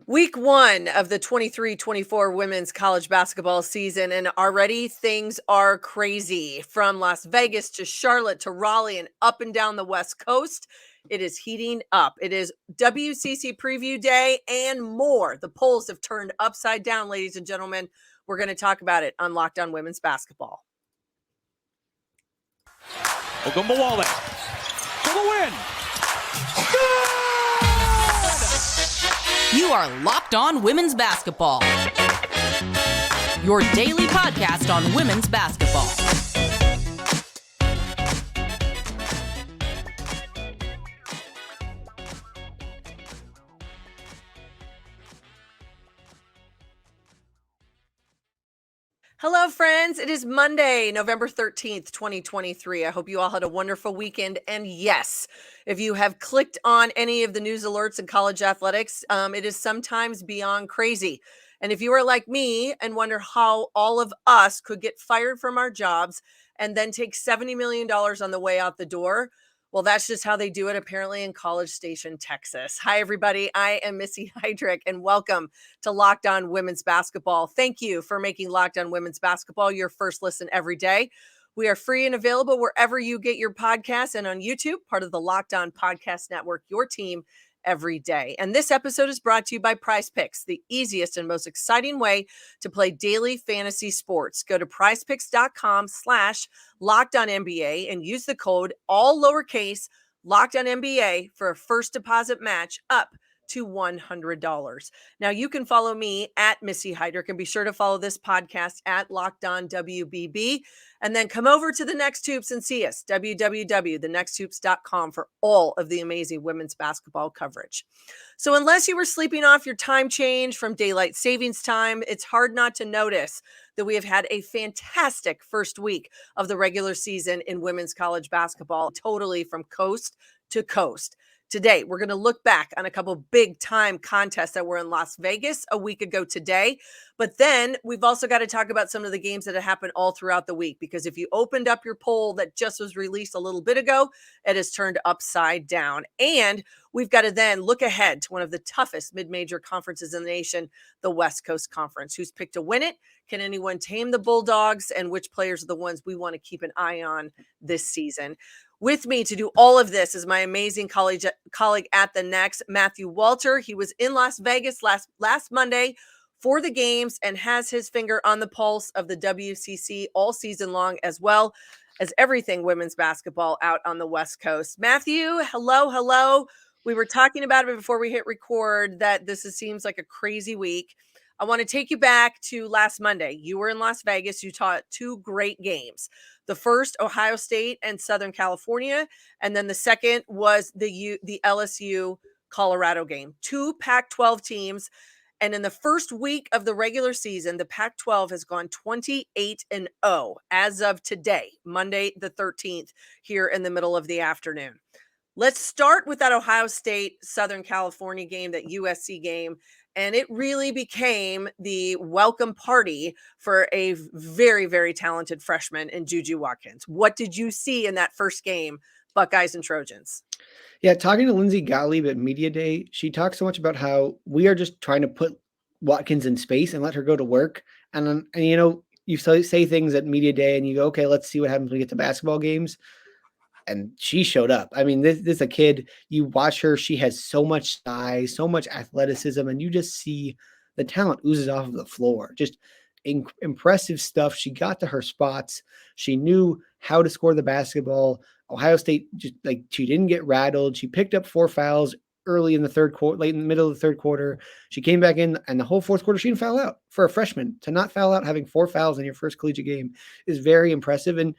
Week one of the 23-24 women's college basketball season, and already things are crazy. From Las Vegas to Charlotte to Raleigh and up and down the West Coast, it is heating up. It is WCC Preview Day and more. The polls have turned upside down, ladies and gentlemen. We're going to talk about it on Locked On Women's Basketball. Ogunbowale for the win. You are Locked On Women's Basketball, your daily podcast on women's basketball. Hello, friends. It is Monday, November 13th, 2023. I hope you all had a wonderful weekend. And yes, if you have clicked on any of the news alerts in college athletics, it is sometimes beyond crazy. And if you are like me and wonder how all of us could get fired from our jobs and then take $70 million on the way out the door, well, that's just how they do it, apparently, in College Station, Texas. Hi, everybody. I am Missy Heidrick, and welcome to Locked On Women's Basketball. Thank you for making Locked On Women's Basketball your first listen every day. We are free and available wherever you get your podcasts and on YouTube, part of the Locked On Podcast Network, your team every day. And this episode is brought to you by Prize Picks, the easiest and most exciting way to play daily fantasy sports. Go to prizepicks.com/LockedOnNBA and use the code all lowercase LockedOnNBA for a first deposit match up to $100. Now you can follow me at Missy Heidrick and be sure to follow this podcast at Locked On WBB. And then come over to the Next Hoops and see us, www.thenexthoops.com, for all of the amazing women's basketball coverage. So unless you were sleeping off your time change from daylight savings time, it's hard not to notice that we have had a fantastic first week of the regular season in women's college basketball, totally from coast to coast. Today, we're going to look back on a couple big time contests that were in Las Vegas a week ago today. But then we've also got to talk about some of the games that have happened all throughout the week, because if you opened up your poll that just was released a little bit ago, it has turned upside down. And we've got to then look ahead to one of the toughest mid-major conferences in the nation, the West Coast Conference. Who's picked to win it? Can anyone tame the Bulldogs? And which players are the ones we want to keep an eye on this season? With me to do all of this is my amazing colleague at the Next, Matthew Walter. He was in Las Vegas last Monday for the games and has his finger on the pulse of the WCC all season long, as well as everything women's basketball out on the West Coast. Matthew, hello. We were talking about it before we hit record that seems like a crazy week. I want to take you back to last Monday. You were in Las Vegas. You taught two great games. The first, Ohio State and Southern California, and then the second was the LSU Colorado game. Two Pac-12 teams, and in the first week of the regular season, the Pac-12 has gone 28-0 as of today, Monday the 13th, here in the middle of the afternoon. Let's start with that Ohio State Southern California game, that USC game. And it really became the welcome party for a very, very talented freshman in Juju Watkins. What did you see in that first game, Buckeyes and Trojans? Yeah, talking to Lindsay Gottlieb at Media Day, she talks so much about how we are just trying to put Watkins in space and let her go to work. And you say things at Media Day and you go, okay, let's see what happens when we get to basketball games. And she showed up. I mean, this is a kid, you watch her, she has so much size, so much athleticism, and you just see the talent oozes off of the floor. Just impressive stuff. She got to her spots. She knew how to score the basketball. Ohio State, she didn't get rattled. She picked up 4 fouls early in the third quarter, late in the middle of the third quarter. She came back in, and the whole fourth quarter, she didn't foul out. For a freshman, to not foul out having 4 fouls in your first collegiate game is very impressive. And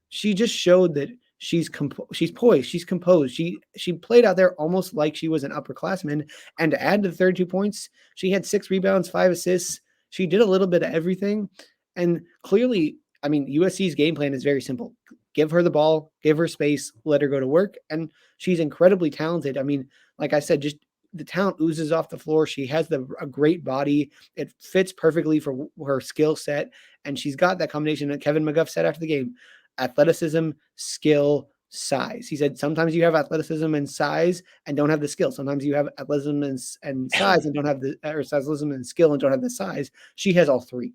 she just showed that she's poised, she's composed. She played out there almost like she was an upperclassman. And to add to the 32 points, she had 6 rebounds, 5 assists. She did a little bit of everything. And clearly, I mean, USC's game plan is very simple. Give her the ball, give her space, let her go to work. And she's incredibly talented. I mean, like I said, just the talent oozes off the floor. She has a great body. It fits perfectly for her skill set. And she's got that combination that Kevin McGuff said after the game: athleticism, skill, size. He said sometimes you have athleticism and size and don't have the skill. Sometimes you have athleticism and size and don't have the or athleticism and skill and don't have the size. She has all three.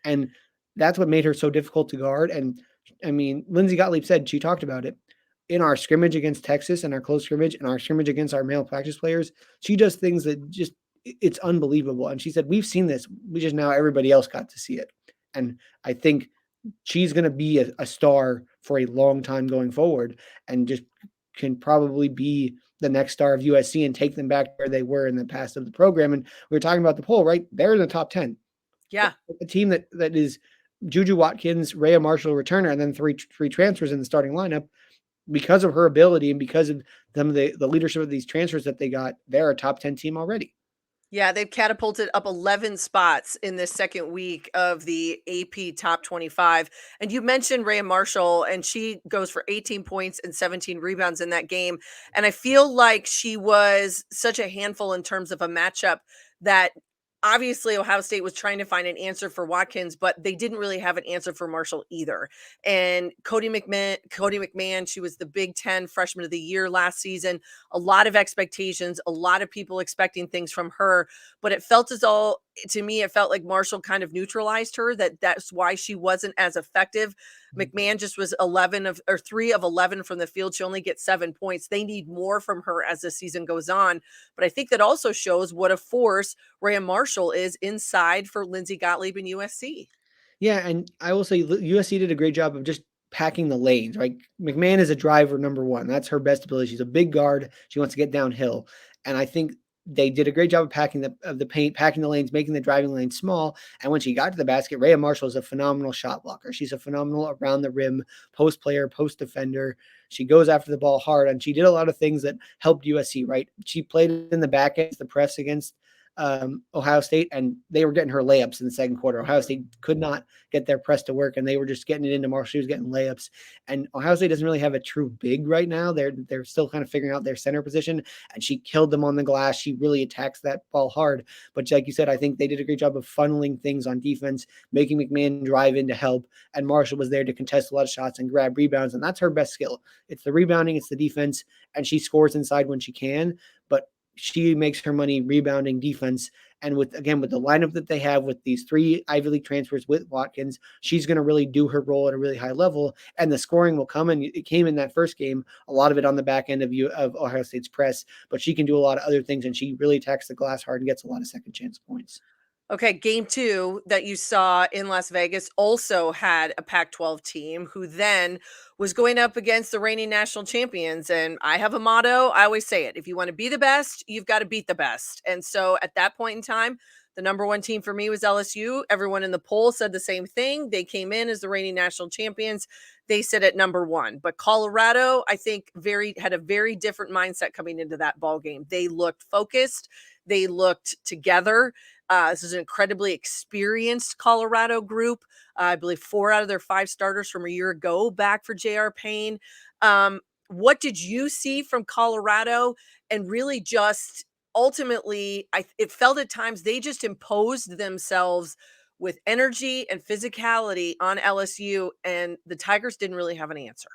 And that's what made her so difficult to guard. And I mean, Lindsey Gottlieb said, she talked about it in our scrimmage against Texas and our close scrimmage and our scrimmage against our male practice players. She does things that just, it's unbelievable. And she said, we've seen this. We just now everybody else got to see it. And I think she's going to be a star for a long time going forward and just can probably be the next star of USC and take them back where they were in the past of the program. And we were talking about the poll, right? They're in the top 10. Yeah. A team that is Juju Watkins, Rhea Marshall, returner, and then three transfers in the starting lineup. Because of her ability and because of the leadership of these transfers that they got, they're a top 10 team already. Yeah, they've catapulted up 11 spots in this second week of the AP Top 25. And you mentioned Rhea Marshall, and she goes for 18 points and 17 rebounds in that game. And I feel like she was such a handful in terms of a matchup that obviously Ohio State was trying to find an answer for Watkins, but they didn't really have an answer for Marshall either. And Cody McMahon, she was the Big Ten Freshman of the Year last season. A lot of expectations, a lot of people expecting things from her, but it felt as though, to me, it felt like Marshall kind of neutralized her. That's why she wasn't as effective. McMahon just was 3 of 11 from the field. She only gets 7 points. They need more from her as the season goes on. But I think that also shows what a force Rhea Marshall is inside for Lindsey Gottlieb and USC. Yeah, and I will say USC did a great job of just packing the lanes, right? McMahon is a driver, number one. That's her best ability. She's a big guard. She wants to get downhill. And I think they did a great job of packing the paint, packing the lanes, making the driving lanes small. And when she got to the basket, Rhea Marshall is a phenomenal shot blocker. She's a phenomenal around the rim post player, post defender. She goes after the ball hard, and she did a lot of things that helped USC, right? She played in the back end, the press against Ohio State, and they were getting her layups in the second quarter. Ohio State could not get their press to work, and they were just getting it into Marshall. She was getting layups, and Ohio State doesn't really have a true big right now. They're still kind of figuring out their center position, and she killed them on the glass. She really attacks that ball hard. But like you said, I think they did a great job of funneling things on defense, making McMahon drive in to help, and Marshall was there to contest a lot of shots and grab rebounds, and that's her best skill. It's the rebounding, it's the defense, and she scores inside when she can, but she makes her money rebounding defense. And with the lineup that they have with these 3 Ivy League transfers with Watkins, she's going to really do her role at a really high level, and the scoring will come. And it came in that first game, a lot of it on the back end of Ohio State's press, but she can do a lot of other things, and she really attacks the glass hard and gets a lot of second chance points. Okay, game 2 that you saw in Las Vegas also had a Pac-12 team who then was going up against the reigning national champions. And I have a motto. I always say it. If you want to be the best, you've got to beat the best. And so at that point in time, the number 1 team for me was LSU. Everyone in the poll said the same thing. They came in as the reigning national champions. They sit at number 1. But Colorado, I think, had a very different mindset coming into that ball game. They looked focused. They looked together. This is an incredibly experienced Colorado group. I believe 4 out of their 5 starters from a year ago back for J.R. Payne. What did you see from Colorado? And really just ultimately, it felt at times they just imposed themselves with energy and physicality on LSU, and the Tigers didn't really have an answer.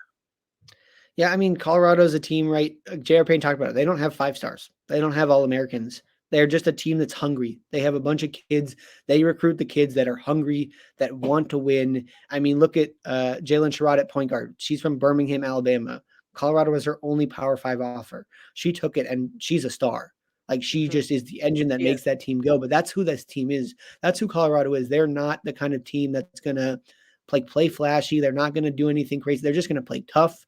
Yeah, I mean, Colorado's a team, right? J.R. Payne talked about it. They don't have 5 stars. They don't have All-Americans. They're just a team that's hungry. They have a bunch of kids. They recruit the kids that are hungry, that want to win. I mean, look at Jalen Sherrod at point guard. She's from Birmingham, Alabama. Colorado was her only Power 5 offer. She took it, and she's a star. Like, she just is the engine that makes that team go. But that's who this team is. That's who Colorado is. They're not the kind of team that's going to play flashy. They're not going to do anything crazy. They're just going to play tough,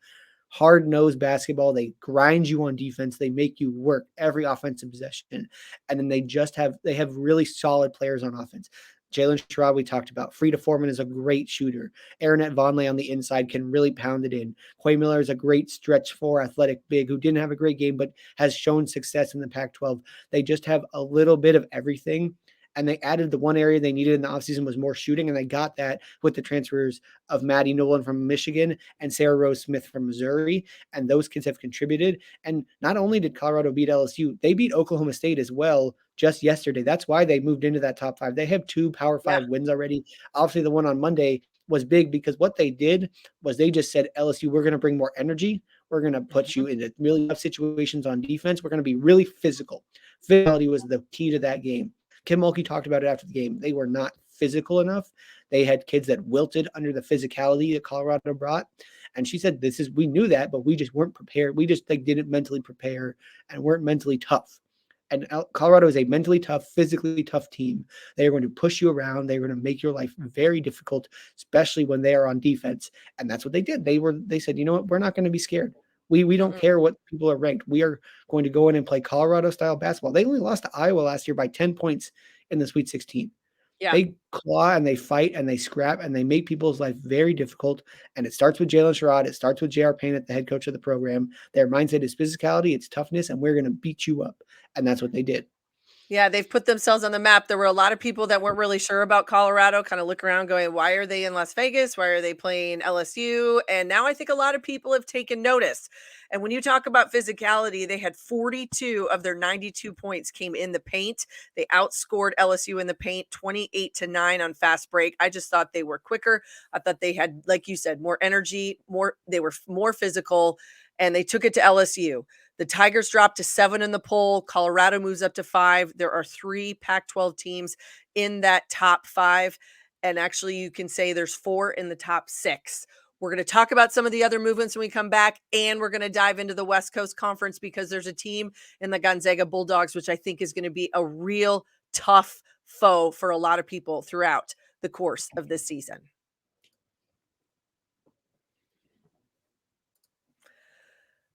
hard-nosed basketball. They grind you on defense. They make you work every offensive possession. And then they have really solid players on offense. Jalen Sherrod, we talked about. Frida Foreman is a great shooter. Aaronette Vonleh on the inside can really pound it in. Quay Miller is a great stretch 4 athletic big who didn't have a great game but has shown success in the Pac-12. They just have a little bit of everything. And they added the one area they needed in the offseason was more shooting, and they got that with the transfers of Maddie Nolan from Michigan and Sarah Rose Smith from Missouri, and those kids have contributed. And not only did Colorado beat LSU, they beat Oklahoma State as well just yesterday. That's why they moved into that top 5. They have 2 Power 5 wins already. Obviously, the one on Monday was big because what they did was they just said, LSU, we're going to bring more energy. We're going to put you into really tough situations on defense. We're going to be really physical. Physicality was the key to that game. Kim Mulkey talked about it after the game. They were not physical enough. They had kids that wilted under the physicality that Colorado brought. And she said, we knew that, but we just weren't prepared. We just didn't mentally prepare and weren't mentally tough. And Colorado is a mentally tough, physically tough team. They are going to push you around. They're going to make your life very difficult, especially when they are on defense. And that's what they did. They said, you know what? We're not going to be scared. We don't care what people are ranked. We are going to go in and play Colorado-style basketball. They only lost to Iowa last year by 10 points in the Sweet 16. Yeah. They claw and they fight and they scrap and they make people's life very difficult. And it starts with Jalen Sherrod. It starts with J.R. Payne, the head coach of the program. Their mindset is physicality, it's toughness, and we're going to beat you up. And that's what they did. Yeah, they've put themselves on the map. There were a lot of people that weren't really sure about Colorado, kind of look around going, why are they in Las Vegas? Why are they playing LSU? And now I think a lot of people have taken notice. And when you talk about physicality, they had 42 of their 92 points came in the paint. They outscored LSU in the paint 28-9 on fast break. I just thought they were quicker. I thought they had, like you said, more energy, they were more physical, and they took it to LSU. The Tigers dropped to 7 in the poll. Colorado moves up to 5. There are 3 Pac-12 teams in that top 5. And actually, you can say there's 4 in the top 6. We're going to talk about some of the other movements when we come back. And we're going to dive into the West Coast Conference because there's a team in the Gonzaga Bulldogs, which I think is going to be a real tough foe for a lot of people throughout the course of this season.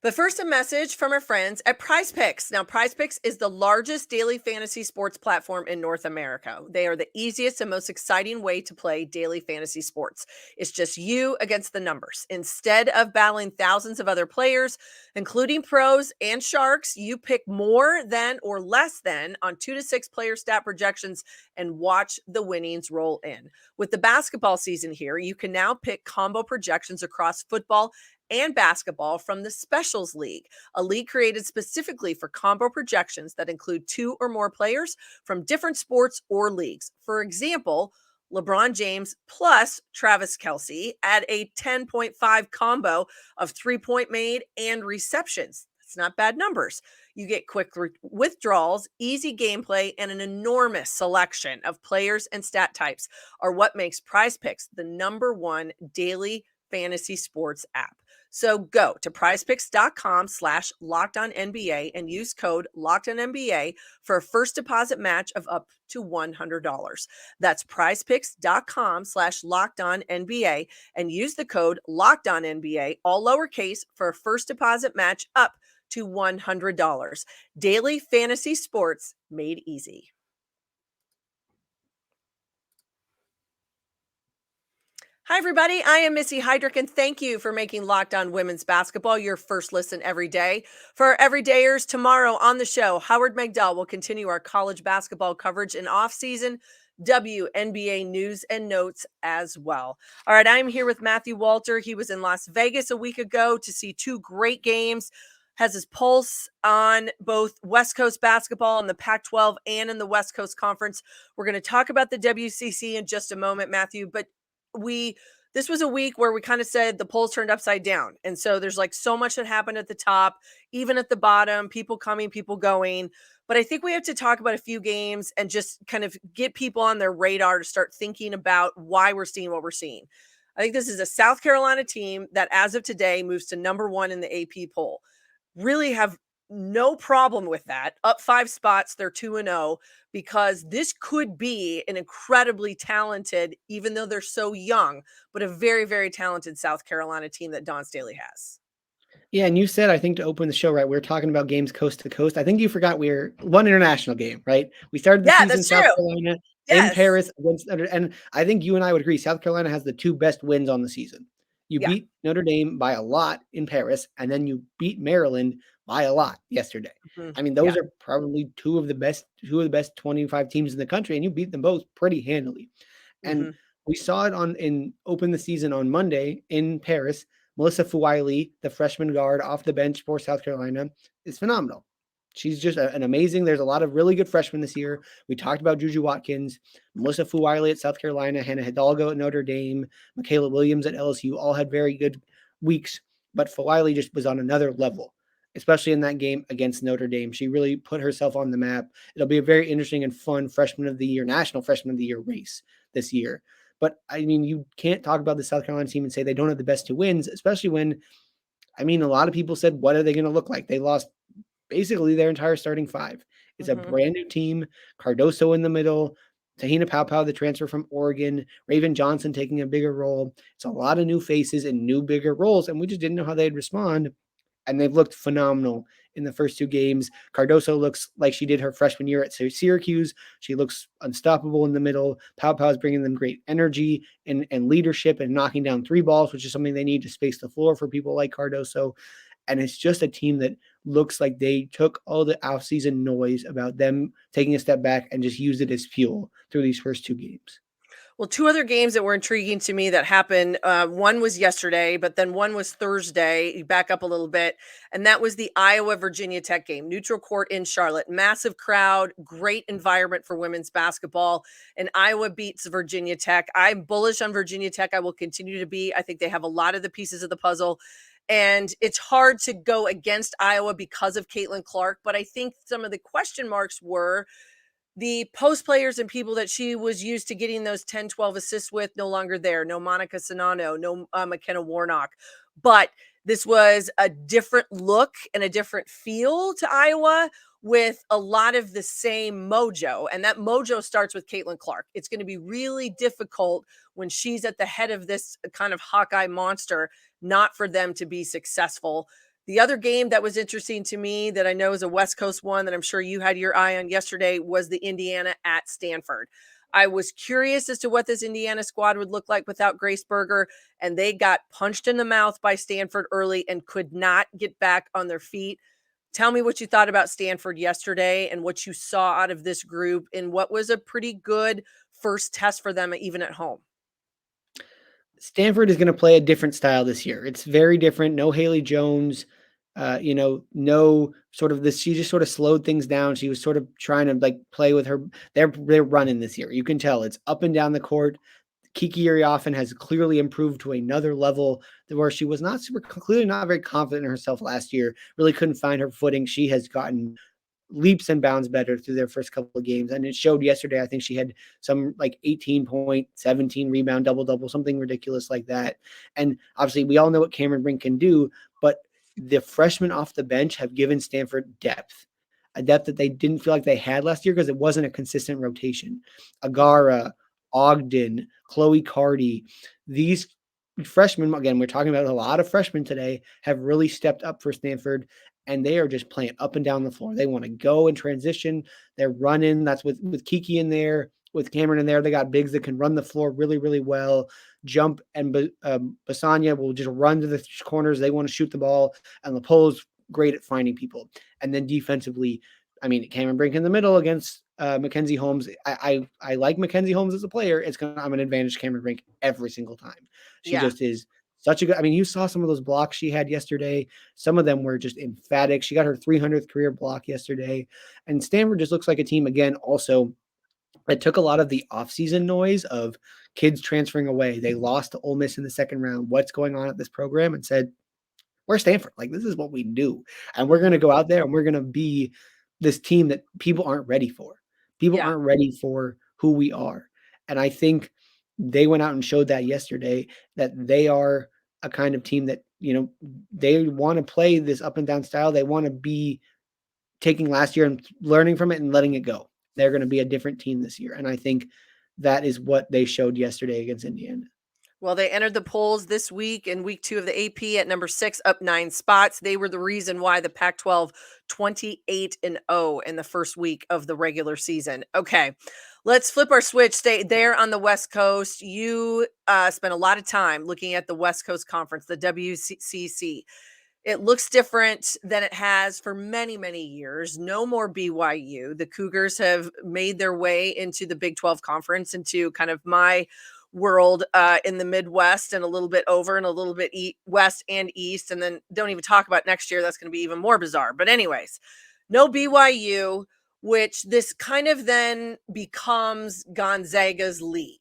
But first, a message from our friends at PrizePicks. Now, PrizePicks is the largest daily fantasy sports platform in North America. They are the easiest and most exciting way to play daily fantasy sports. It's just you against the numbers. Instead of battling thousands of other players, including pros and sharks, you pick more than or less than on 2 to 6 player stat projections and watch the winnings roll in. With the basketball season here, you can now pick combo projections across football and basketball from the Specials League, a league created specifically for combo projections that include 2 or more players from different sports or leagues. For example, LeBron James plus Travis Kelce at a 10.5 combo of 3-point made and receptions. That's not bad numbers. You get quick withdrawals, easy gameplay, and an enormous selection of players and stat types are what makes PrizePicks the #1 daily fantasy sports app. So go to prizepicks.com/LockedOnNBA and use code LockedOnNBA for a first deposit match of up to $100. That's prizepicks.com/LockedOnNBA and use the code LockedOnNBA, all lowercase, for a first deposit match up to $100. Daily fantasy sports made easy. Hi, everybody. I am Missy Heidrick, and thank you for making Locked On Women's Basketball your first listen every day. For our everydayers, tomorrow on the show, Howard Megdal will continue our college basketball coverage in off-season WNBA news and notes as well. All right, I'm here with Matthew Walter. He was in Las Vegas a week ago to see 2 great games, has his pulse on both West Coast basketball and the Pac-12 and in the West Coast Conference. We're going to talk about the WCC in just a moment, Matthew, but this was a week where we kind of said the polls turned upside down. And so there's like so much that happened at the top, even at the bottom, people coming, people going. But I think we have to talk about a few games and just kind of get people on their radar to start thinking about why we're seeing what we're seeing. I think this is a South Carolina team that as of today moves to #1 in the AP poll. Really have no problem with that. Up 5 spots, they're 2-0, because this could be an incredibly talented, even though they're so young, but a very, very talented South Carolina team that Dawn Staley has. Yeah, and you said, I think, to open the show, right, we were talking about games coast to coast. I think you forgot we're one international game, right? We started the season South Carolina in Paris and I think you and I would agree South Carolina has the 2 best wins on the season. You beat Notre Dame by a lot in Paris, and then you beat Maryland by a lot yesterday. I mean, those are probably 2 of the best 25 teams in the country, and you beat them both pretty handily. And we saw it in open the season on Monday in Paris. Melissa Fuaili, the freshman guard off the bench for South Carolina, is phenomenal. She's just an amazing. There's a lot of really good freshmen this year. We talked about Juju Watkins, Melissa Fuwiley at South Carolina, Hannah Hidalgo at Notre Dame, Michaela Williams at LSU, all had very good weeks. But Fuwiley just was on another level, especially in that game against Notre Dame. She really put herself on the map. It'll be a very interesting and fun freshman of the year, national freshman of the year race this year. But I mean, you can't talk about the South Carolina team and say they don't have the best 2 wins, especially when, I mean, a lot of people said, what are they going to look like? They lost basically their entire starting 5. It's a brand new team. Cardoso in the middle, Tahina Paopao, the transfer from Oregon, Raven Johnson taking a bigger role. It's a lot of new faces and new bigger roles, and we just didn't know how they'd respond. And they've looked phenomenal in the first 2 games. Cardoso looks like she did her freshman year at Syracuse. She looks unstoppable in the middle. Paopao is bringing them great energy and leadership and knocking down 3 balls, which is something they need to space the floor for people like Cardoso. And it's just a team that looks like they took all the offseason noise about them taking a step back and just used it as fuel through these first 2 games. Well, 2 other games that were intriguing to me that happened. One was yesterday, but then one was Thursday. You back up a little bit. And that was the Iowa-Virginia Tech game, neutral court in Charlotte. Massive crowd, great environment for women's basketball. And Iowa beats Virginia Tech. I'm bullish on Virginia Tech. I will continue to be. I think they have a lot of the pieces of the puzzle. And it's hard to go against Iowa because of Caitlin Clark. But I think some of the question marks were the post players and people that she was used to getting those 10, 12 assists with no longer there. No Monica Sonano, no McKenna Warnock. But this was a different look and a different feel to Iowa with a lot of the same mojo. And that mojo starts with Caitlin Clark. It's going to be really difficult when she's at the head of this kind of Hawkeye monster, not for them to be successful. The other game that was interesting to me that I know is a West Coast one that I'm sure you had your eye on yesterday was the Indiana at Stanford. I was curious as to what this Indiana squad would look like without Grace Berger, and they got punched in the mouth by Stanford early and could not get back on their feet. Tell me what you thought about Stanford yesterday and what you saw out of this group in what was a pretty good first test for them, even at home. Stanford is going to play a different style this year. It's very different. No Haley Jones, no sort of this. She just sort of slowed things down. She was sort of trying to like play with her. They're running this year. You can tell it's up and down the court. Kiki Iriafen has clearly improved to another level where she was clearly not very confident in herself last year. Really couldn't find her footing. She has gotten leaps and bounds better through their first couple of games. And it showed yesterday. I think she had some like 18 point, 17 rebound, double, something ridiculous like that. And obviously we all know what Cameron Brink can do, but the freshmen off the bench have given Stanford a depth that they didn't feel like they had last year because it wasn't a consistent rotation. Agara, Ogden, Chloe Cardi, these freshmen, again, we're talking about a lot of freshmen today, have really stepped up for Stanford. And they are just playing up and down the floor. They want to go and transition. They're running. That's with Kiki in there, with Cameron in there. They got bigs that can run the floor really, really well. Jump and Basanya will just run to the corners. They want to shoot the ball. And LaPole's great at finding people. And then defensively, I mean, Cameron Brink in the middle against Mackenzie Holmes. I like Mackenzie Holmes as a player. I'm an advantage Cameron Brink every single time. She just is such a good, I mean, you saw some of those blocks she had yesterday. Some of them were just emphatic. She got her 300th career block yesterday. And Stanford just looks like a team, again, also that took a lot of the offseason noise of kids transferring away. They lost to Ole Miss in the second round. What's going on at this program? And said, we're Stanford. Like, this is what we do. And we're going to go out there and we're going to be this team that people aren't ready for. People aren't ready for who we are. And I think they went out and showed that yesterday, that they are a kind of team that, they want to play this up and down style. They want to be taking last year and learning from it and letting it go. They're going to be a different team this year. And I think that is what they showed yesterday against Indiana. Well, they entered the polls this week in week 2 of the AP at number 6, up 9 spots. They were the reason why the Pac-12 28-0 in the first week of the regular season. Okay, let's flip our switch. Stay there on the West Coast. You spent a lot of time looking at the West Coast Conference, the WCC. It looks different than it has for many, many years. No more BYU. The Cougars have made their way into the Big 12 Conference, into kind of my world in the Midwest and a little bit over and a little bit west and east. And then don't even talk about next year. That's going to be even more bizarre. But anyways, No BYU, which this kind of then becomes Gonzaga's league.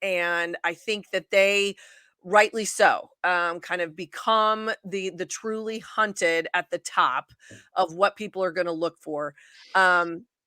And I think that they rightly so kind of become the truly hunted at the top of what people are going to look for.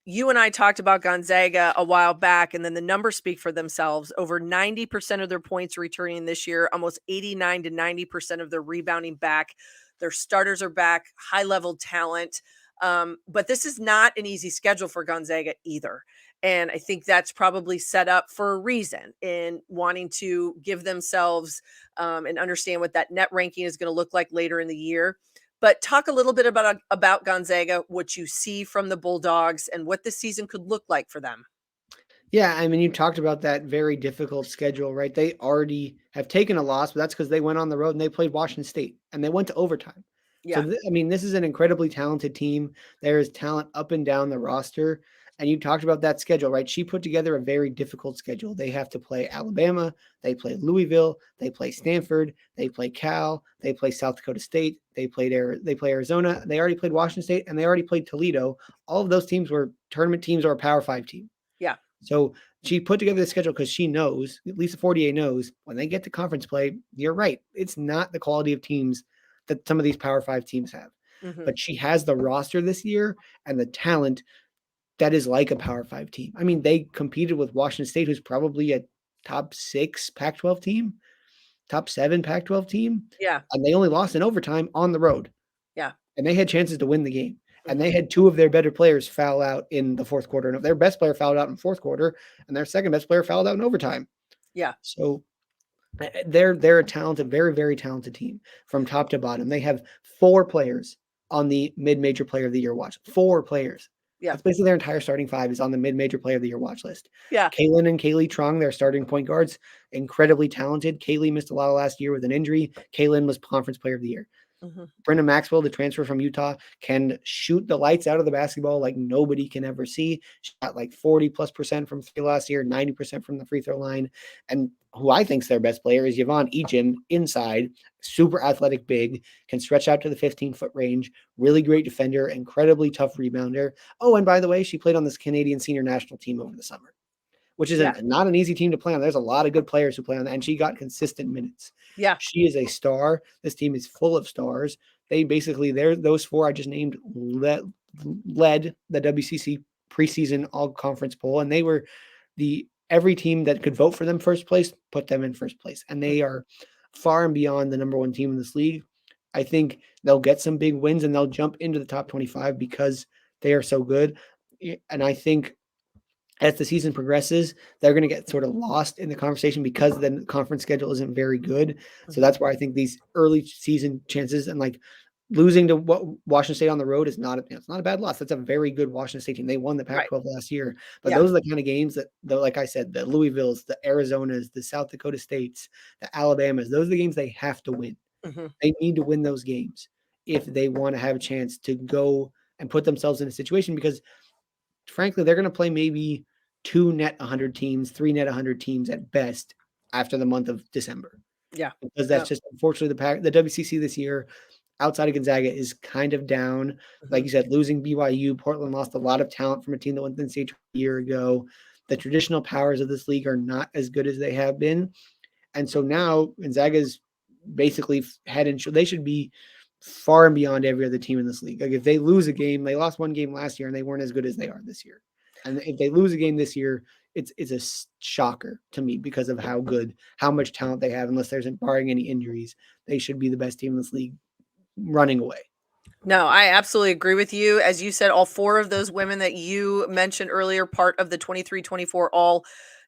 You and I talked about Gonzaga a while back, and then the numbers speak for themselves. Over 90% of their points returning this year, almost 89 to 90% of their rebounding back. Their starters are back, high level talent. But this is not an easy schedule for Gonzaga either. And I think that's probably set up for a reason in wanting to give themselves and understand what that net ranking is going to look like later in the year. But talk a little bit about Gonzaga, what you see from the Bulldogs, and what the season could look like for them. Yeah, I mean, you talked about that very difficult schedule, right? They already have taken a loss, but that's because they went on the road and they played Washington State and they went to overtime. So, Yeah. I mean, this is an incredibly talented team. There is talent up and down the roster. And you talked about that schedule, right? She put together a very difficult schedule. They have to play Alabama, they play Louisville, they play Stanford, they play Cal, they play South Dakota State, they play Arizona, they already played Washington State, and they already played Toledo. All of those teams were tournament teams or a Power 5 team. Yeah. So she put together the schedule because she knows, at least the 48 knows, when they get to conference play, you're right. It's not the quality of teams that some of these Power 5 teams have. Mm-hmm. But she has the roster this year and the talent that is like a Power 5 team. I mean, they competed with Washington State, who's probably a top 6 Pac-12 team, top 7 Pac-12 team. Yeah. And they only lost in overtime on the road. Yeah. And they had chances to win the game. And they had two of their better players foul out in the fourth quarter. And their best player fouled out in fourth quarter, and their second best player fouled out in overtime. Yeah. So they're a talented, very, very talented team from top to bottom. They have 4 players on the mid-major player of the year watch. 4 players. Yeah. That's basically their entire starting 5 is on the mid-major player of the year watch list. Yeah. Kaylin and Kaylee Trong, their starting point guards, incredibly talented. Kaylee missed a lot last year with an injury. Kaylin was conference player of the year. Mm-hmm. Brenda Maxwell, the transfer from Utah, can shoot the lights out of the basketball like nobody can ever see. She got like 40+% from three last year, 90% from the free throw line. And who I think is their best player is Yvonne Ejim inside, super athletic big, can stretch out to the 15-foot range, really great defender, incredibly tough rebounder. Oh, and by the way, she played on this Canadian senior national team over the summer, which is not an easy team to play on. There's a lot of good players who play on that, and she got consistent minutes. Yeah. She is a star. This team is full of stars. They basically, those 4 I just named led the WCC preseason all-conference poll, and they were every team that could vote for them first place, put them in first place. And they are far and beyond the number 1 team in this league. I think they'll get some big wins, and they'll jump into the top 25 because they are so good. And I think as the season progresses, they're going to get sort of lost in the conversation because the conference schedule isn't very good. So that's why I think these early season chances and like losing to Washington State on the road is it's not a bad loss. That's a very good Washington State team. They won the Pac-12 last year. But those are the kind of games that, like I said, the Louisvilles, the Arizonas, the South Dakota States, the Alabamas, those are the games they have to win. Mm-hmm. They need to win those games if they want to have a chance to go and put themselves in a situation because, frankly, they're going to play maybe 2 net 100 teams, 3 net 100 teams at best after the month of December. Yeah. Because that's just unfortunately the WCC this year outside of Gonzaga is kind of down. Mm-hmm. Like you said, losing BYU, Portland lost a lot of talent from a team that went to the NCAA a year ago. The traditional powers of this league are not as good as they have been. And so now Gonzaga's basically head and shoulders. They should be far and beyond every other team in this league. Like if they lose a game, they lost 1 game last year and they weren't as good as they are this year. And if they lose a game this year, it's a shocker to me because of how much talent they have. Unless there's barring any injuries, they should be the best team in this league running away. No, I absolutely agree with you. As you said, all 4 of those women that you mentioned earlier, part of the 23-24 all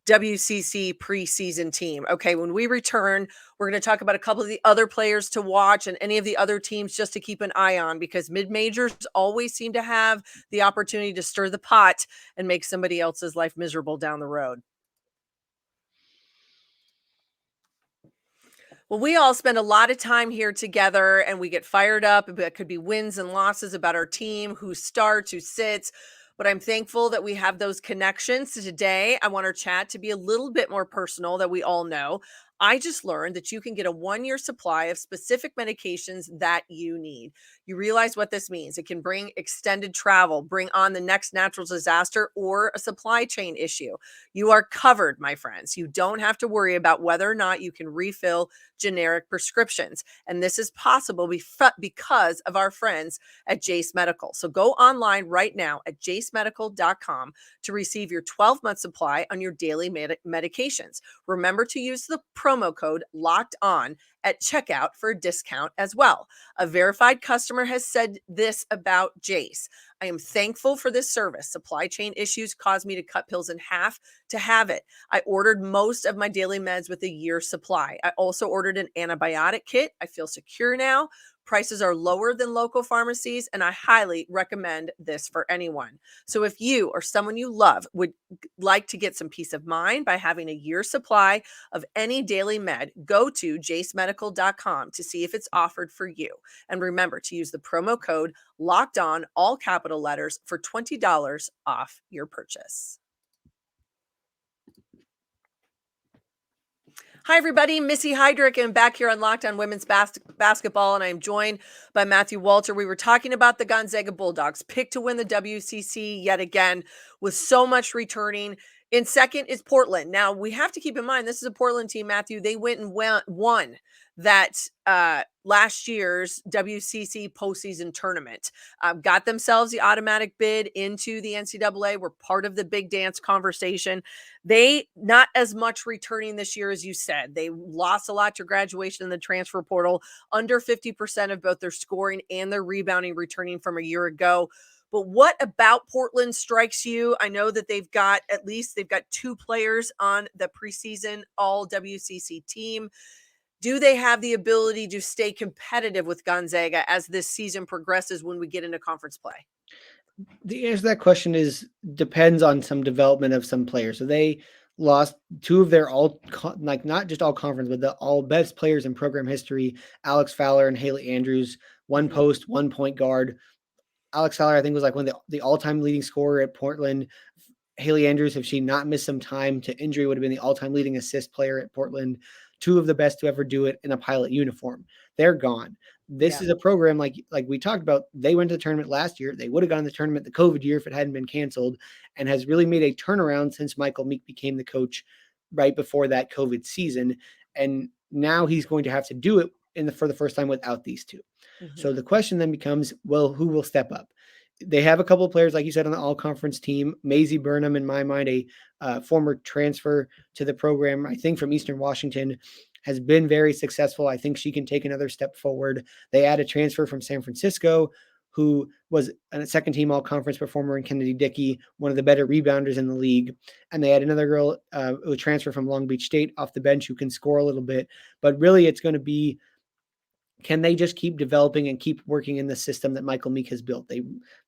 WCC preseason team. Okay, when we return, we're going to talk about a couple of the other players to watch and any of the other teams just to keep an eye on because mid-majors always seem to have the opportunity to stir the pot and make somebody else's life miserable down the road. Well, we all spend a lot of time here together and we get fired up. It could be wins and losses about our team, who starts, who sits. But I'm thankful that we have those connections. So today, I want our chat to be a little bit more personal that we all know. I just learned that you can get a 1-year supply of specific medications that you need. You realize what this means. It can bring extended travel, bring on the next natural disaster, or a supply chain issue. You are covered, my friends. You don't have to worry about whether or not you can refill generic prescriptions. And this is possible because of our friends at Jace Medical. So go online right now at jacemedical.com to receive your 12-month supply on your daily medications. Remember to use the promo code Locked On at checkout for a discount as well. A verified customer has said this about Jace: I am thankful for this service. Supply chain issues caused me to cut pills in half to have it. I ordered most of my daily meds with a year's supply. I also ordered an antibiotic kit. I feel secure now. Prices are lower than local pharmacies, and I highly recommend this for anyone. So if you or someone you love would like to get some peace of mind by having a year's supply of any daily med, go to jacemedical.com to see if it's offered for you. And remember to use the promo code Locked On, all capital letters, for $20 off your purchase. Hi, everybody. Missy Heidrick, and back here on Locked On Women's Basketball, and I am joined by Matthew Walter. We were talking about the Gonzaga Bulldogs, picked to win the WCC yet again, with so much returning. In second is Portland. Now, we have to keep in mind, this is a Portland team, Matthew. They went and won that last year's WCC postseason tournament. Got themselves the automatic bid into the NCAA. Were part of the big dance conversation. They not as much returning this year as you said. They lost a lot to graduation in the transfer portal. Under 50% of both their scoring and their rebounding returning from a year ago. But what about Portland strikes you? I know that they've got 2 players on the preseason all WCC team. Do they have the ability to stay competitive with Gonzaga as this season progresses when we get into conference play? The answer to that question depends on some development of some players. So they lost 2 of their not just all conference, but the all best players in program history, Alex Fowler and Haley Andrews, 1 post, 1 point guard. Alex Fowler, I think, was like one of the all-time leading scorer at Portland. Haley Andrews, if she not missed some time to injury, would have been the all-time leading assist player at Portland. 2 of the best to ever do it in a pilot uniform. They're gone. This is a program like we talked about. They went to the tournament last year. They would have gone to the tournament the COVID year if it hadn't been canceled, and has really made a turnaround since Michael Meek became the coach right before that COVID season. And now he's going to have to do it for the first time without these 2. Mm-hmm. So the question then becomes, well, who will step up? They have a couple of players, like you said, on the all-conference team. Maisie Burnham, in my mind, a former transfer to the program, I think from Eastern Washington, has been very successful. I think she can take another step forward. They had a transfer from San Francisco who was a second-team all-conference performer in Kennedy Dickey, one of the better rebounders in the league. And they had another girl who transferred from Long Beach State off the bench who can score a little bit. But really, it's going to be, can they just keep developing and keep working in the system that Michael Meek has built?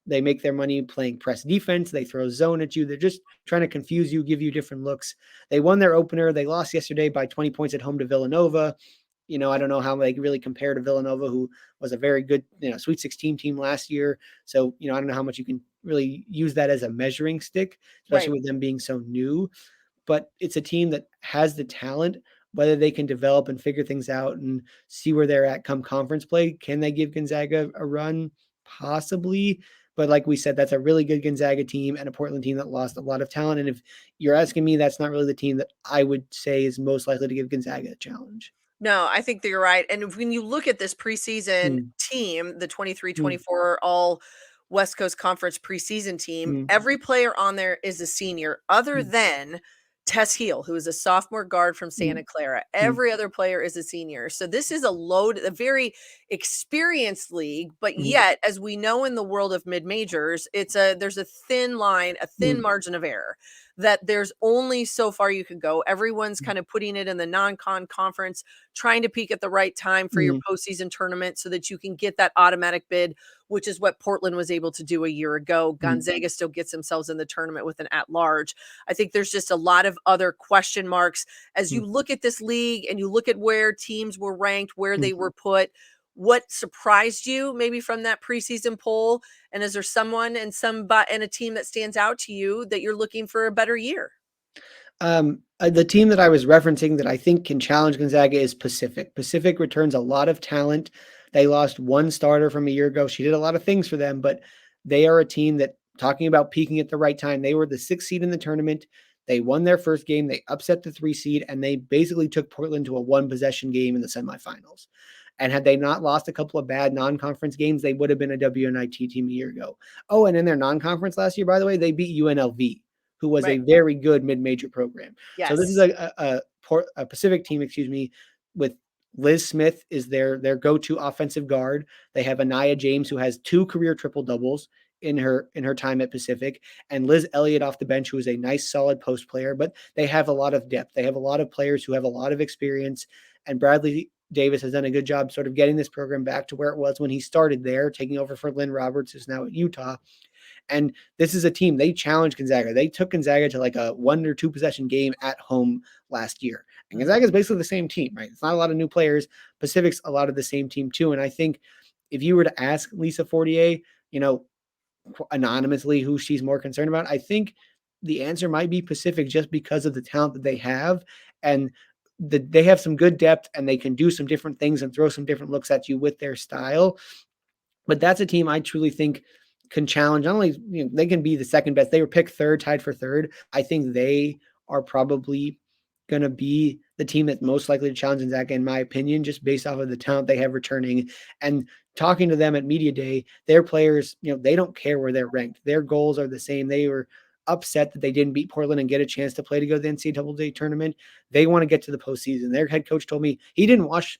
They make their money playing press defense. They throw zone at you. They're just trying to confuse you, give you different looks. They won their opener. They lost yesterday by 20 points at home to Villanova. I don't know how they really compare to Villanova, who was a very good, Sweet 16 team last year. So, I don't know how much you can really use that as a measuring stick, especially with them being so new. But it's a team that has the talent. Whether they can develop and figure things out and see where they're at come conference play. Can they give Gonzaga a run? Possibly. But like we said, that's a really good Gonzaga team and a Portland team that lost a lot of talent. And if you're asking me, that's not really the team that I would say is most likely to give Gonzaga a challenge. No, I think that you're right. And when you look at this preseason team, the 23-24 all West Coast Conference preseason team, every player on there is a senior other than Tess Heel, who is a sophomore guard from Santa Clara. Every other player is a senior. So this is a very experienced league, but yet, as we know in the world of mid-majors, there's a thin line, a thin margin of error, that there's only so far you can go. Everyone's kind of putting it in the non-con conference, trying to peak at the right time for your postseason tournament so that you can get that automatic bid, which is what Portland was able to do a year ago. Gonzaga still gets themselves in the tournament with an at-large. I think there's just a lot of other question marks as you look at this league and you look at where teams were ranked, where they were put. What surprised you maybe from that preseason poll? And is there someone and a team that stands out to you that you're looking for a better year? The team that I was referencing that I think can challenge Gonzaga is Pacific. Pacific returns a lot of talent. They lost one starter from a year ago. She did a lot of things for them, but they are a team that, talking about peaking at the right time, they were the 6th seed in the tournament. They won their first game. They upset the 3 seed, and they basically took Portland to a 1-possession game in the semifinals. And had they not lost a couple of bad non-conference games, they would have been a WNIT team a year ago. Oh, and in their non-conference last year, by the way, they beat UNLV, who was a very good mid-major program. Yes. So this is a Pacific team, with Liz Smith is their go-to offensive guard. They have Anaya James, who has 2 career triple-doubles in her time at Pacific, and Liz Elliott off the bench, who is a nice, solid post player. But they have a lot of depth. They have a lot of players who have a lot of experience, and Bradley Davis has done a good job sort of getting this program back to where it was when he started there, taking over for Lynn Roberts, who's now at Utah. And this is a team, they challenged Gonzaga. They took Gonzaga to like a 1 or 2 possession game at home last year. And Gonzaga is basically the same team, right? It's not a lot of new players. Pacific's a lot of the same team too. And I think if you were to ask Lisa Fortier, anonymously who she's more concerned about, I think the answer might be Pacific, just because of the talent that they have. And they have some good depth, and they can do some different things and throw some different looks at you with their style. But that's a team I truly think can challenge. Not only, they can be the second best. They were picked third, tied for third. I think they are probably going to be the team that's most likely to challenge Gonzaga, in my opinion, just based off of the talent they have returning. And talking to them at Media Day, their players, they don't care where they're ranked. Their goals are the same. They were upset that they didn't beat Portland and get a chance to play to go to the NCAA tournament. They want to get to the postseason. Their head coach told me he didn't watch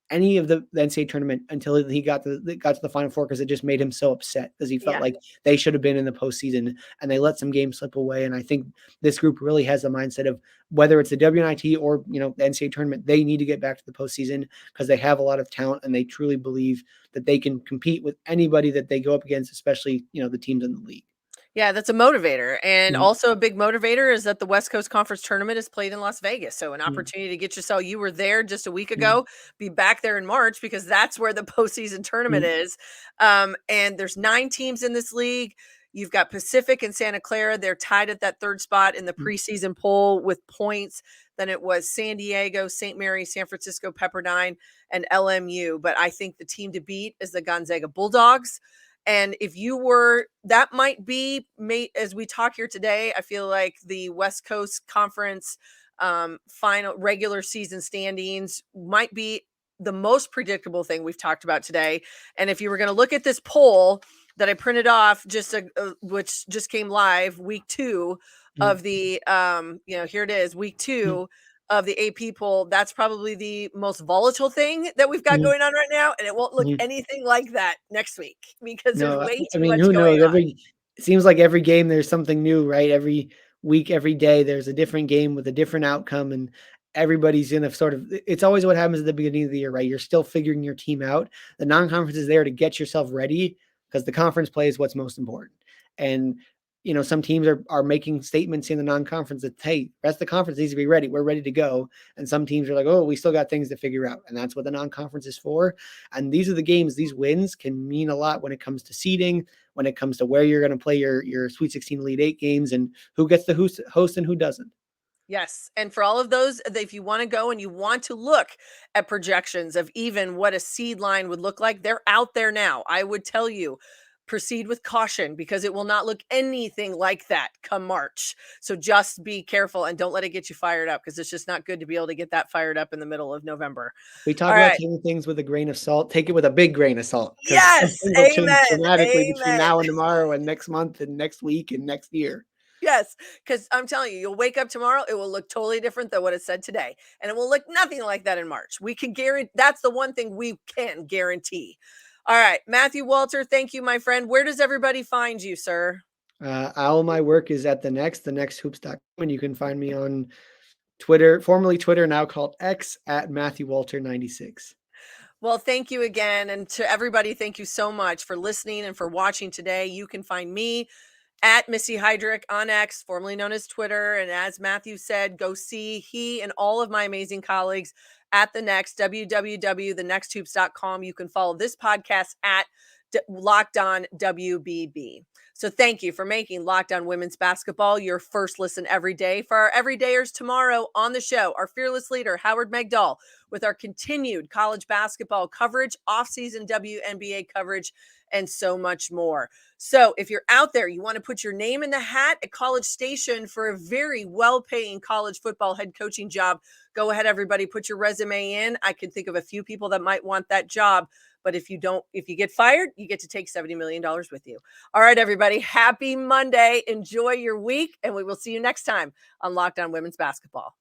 any of the NCAA tournament until he got to the Final Four, because it just made him so upset, because he felt like they should have been in the postseason, and they let some games slip away. And I think this group really has a mindset of, whether it's the WNIT or the NCAA tournament, they need to get back to the postseason, because they have a lot of talent, and they truly believe that they can compete with anybody that they go up against, especially the teams in the league. Yeah, that's a motivator. And also a big motivator is that the West Coast Conference tournament is played in Las Vegas. So an opportunity to get yourself, you were there just a week ago, be back there in March, because that's where the postseason tournament is. And there's 9 teams in this league. You've got Pacific and Santa Clara. They're tied at that 3rd spot in the preseason poll with points. Then it was San Diego, St. Mary, San Francisco, Pepperdine, and LMU. But I think the team to beat is the Gonzaga Bulldogs. And if you were, that might be, as we talk here today, I feel like the West Coast Conference final regular season standings might be the most predictable thing we've talked about today. And if you were going to look at this poll that I printed off, which just came live, week 2 of the, here it is, week 2 of the AP poll, that's probably the most volatile thing that we've got going on right now. And it won't look anything like that next week, because there's way too much who going knows? on. It seems like every game there's something new, right? Every week, every day, there's a different game with a different outcome, and everybody's in a sort of, it's always what happens at the beginning of the year, right? You're still figuring your team out. The non-conference is there to get yourself ready, because the conference play is what's most important. And some teams are making statements in the non-conference that, hey, rest of the conference needs to be ready. We're ready to go. And some teams are like, oh, we still got things to figure out. And that's what the non-conference is for. And these are the games, these wins can mean a lot when it comes to seeding, when it comes to where you're going to play your Sweet 16 Elite 8 games, and who gets the host and who doesn't. Yes. And for all of those, if you want to go and you want to look at projections of even what a seed line would look like, they're out there now. I would tell you, proceed with caution, because it will not look anything like that come March. So just be careful and don't let it get you fired up, because it's just not good to be able to get that fired up in the middle of November. We talk about taking things with a grain of salt. Take it with a big grain of salt. Yes. Amen. Dramatically between now and tomorrow and next month and next week and next year. Yes, because I'm telling you, you'll wake up tomorrow, it will look totally different than what it said today. And it will look nothing like that in March. We can guarantee, that's the one thing we can guarantee. All right, Matthew Walter, thank you, my friend. Where does everybody find you, sir? All my work is at thenexthoops.com, and you can find me on Twitter, formerly Twitter, now called X, at Matthew Walter 96. Well, thank you again. And to everybody, thank you so much for listening and for watching today. You can find me at Missy Heidrick on X, formerly known as Twitter. And as Matthew said, go see he and all of my amazing colleagues at The Next, www.thenexthoops.com. You can follow this podcast at Locked On WBB. So thank you for making Locked On Women's Basketball your first listen every day. For our everydayers tomorrow on the show, our fearless leader, Howard Megdal, with our continued college basketball coverage, off-season WNBA coverage, and so much more. So if you're out there, you want to put your name in the hat at College Station for a very well-paying college football head coaching job, go ahead, everybody, put your resume in. I can think of a few people that might want that job. But if you get fired, you get to take $70 million with you. All right, everybody. Happy Monday. Enjoy your week. And we will see you next time on Locked On Women's Basketball.